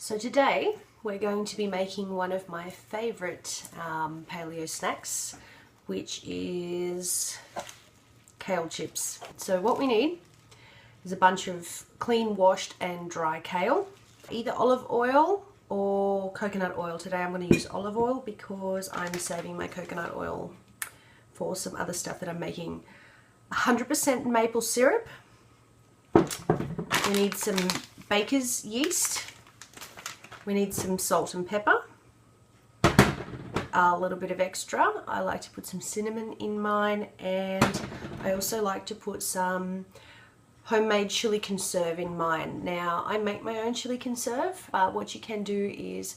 So today we're going to be making one of my favorite paleo snacks, which is kale chips. So what we need is a bunch of clean, washed and dry kale, either olive oil or coconut oil. Today I'm going to use olive oil because I'm saving my coconut oil for some other stuff that I'm making. 100% maple syrup. We need some baker's yeast. We need some salt and pepper, a little bit of extra. I like to put some cinnamon in mine, and I also like to put some homemade chili conserve in mine. Now, I make my own chili conserve. What you can do is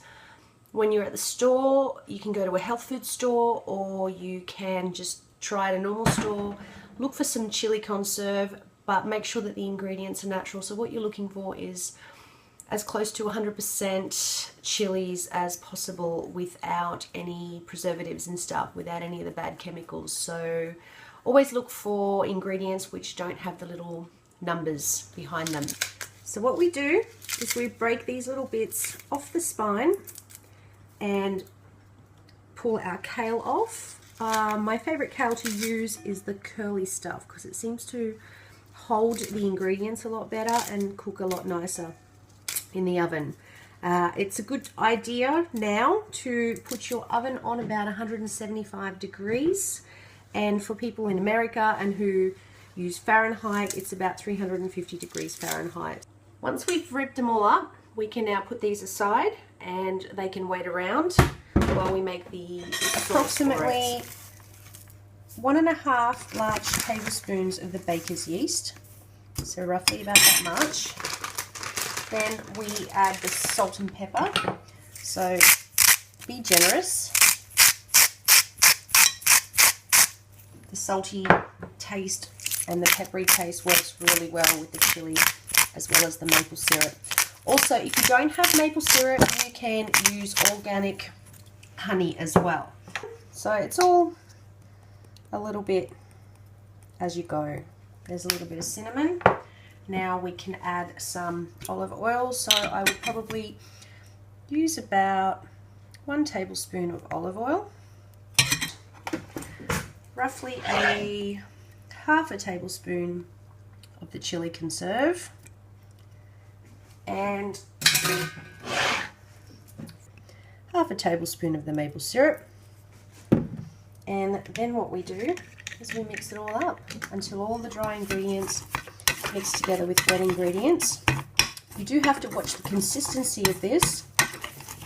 when you're at the store, you can go to a health food store, or you can just try at a normal store. Look for some chili conserve, but make sure that the ingredients are natural. So what you're looking for is as close to 100% chilies as possible without any preservatives and stuff, without any of the bad chemicals. So always look for ingredients which don't have the little numbers behind them. So what we do is we break these little bits off the spine and pull our kale off. My favorite kale to use is the curly stuff because it seems to hold the ingredients a lot better and cook a lot nicer in the oven. It's a good idea now to put your oven on about 175 degrees, and for people in America and who use Fahrenheit, it's about 350 degrees Fahrenheit. Once we've ripped them all up, we can now put these aside and they can wait around while we make the approximately 1.5 large tablespoons of the baker's yeast, so roughly about that much. Then we add the salt and pepper, so be generous. The salty taste and the peppery taste works really well with the chili as well as the maple syrup. Also, if you don't have maple syrup, you can use organic honey as well. So it's all a little bit as you go. There's a little bit of cinnamon. Now we can add some olive oil, so I would probably use about 1 tablespoon of olive oil, roughly a half a tablespoon of the chili conserve, and half a tablespoon of the maple syrup. And then what we do is we mix it all up until all the dry ingredients mixed together with wet ingredients. You do have to watch the consistency of this,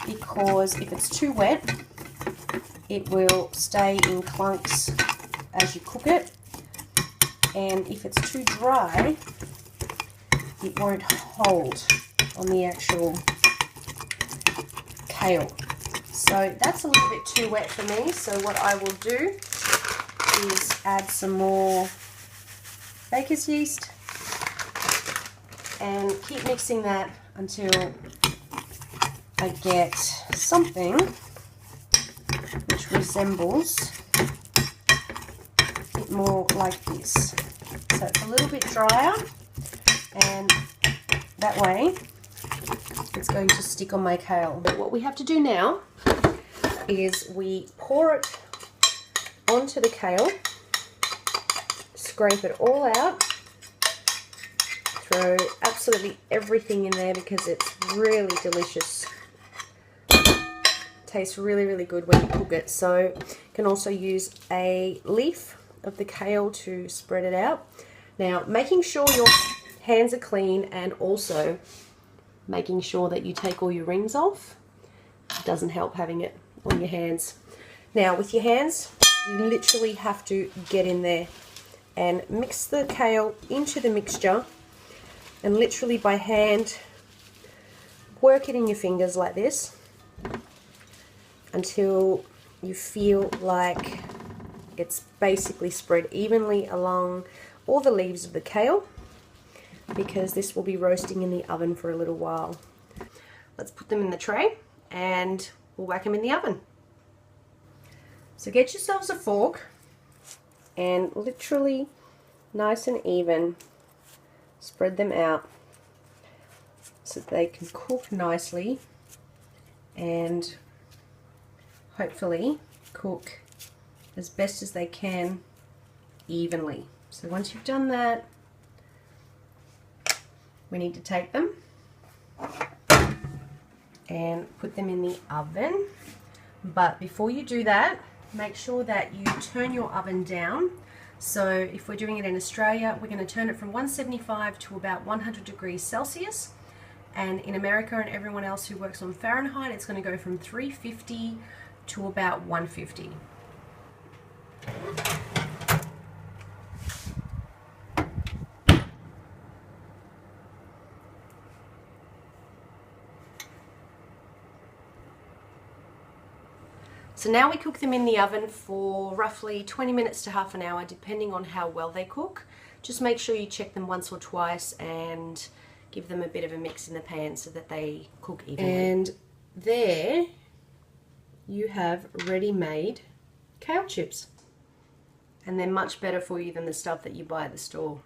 because if it's too wet, it will stay in clumps as you cook it, and if it's too dry, it won't hold on the actual kale. So that's a little bit too wet for me, so what I will do is add some more baker's yeast and keep mixing that until I get something which resembles a bit more like this. So it's a little bit drier, and that way it's going to stick on my kale. But what we have to do now is we pour it onto the kale, scrape it all out, throw absolutely everything in there because it's really delicious. Tastes really, really good when you cook it. So you can also use a leaf of the kale to spread it out. Now, making sure your hands are clean and also making sure that you take all your rings off. It doesn't help having it on your hands. Now, with your hands, you literally have to get in there and mix the kale into the mixture, and literally by hand work it in your fingers like this until you feel like it's basically spread evenly along all the leaves of the kale, because this will be roasting in the oven for a little while. Let's put them in the tray and we'll whack them in the oven. So get yourselves a fork and literally nice and even spread them out so that they can cook nicely and hopefully cook as best as they can evenly. So once you've done that, we need to take them and put them in the oven. But before you do that, make sure that you turn your oven down. So if we're doing it in Australia, we're going to turn it from 175 to about 100 degrees Celsius. And in America and everyone else who works on Fahrenheit, it's going to go from 350 to about 150. So now we cook them in the oven for roughly 20 minutes to half an hour, depending on how well they cook. Just make sure you check them once or twice and give them a bit of a mix in the pan so that they cook evenly. And there you have ready-made kale chips. And they're much better for you than the stuff that you buy at the store.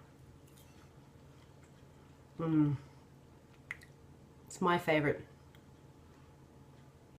It's my favorite.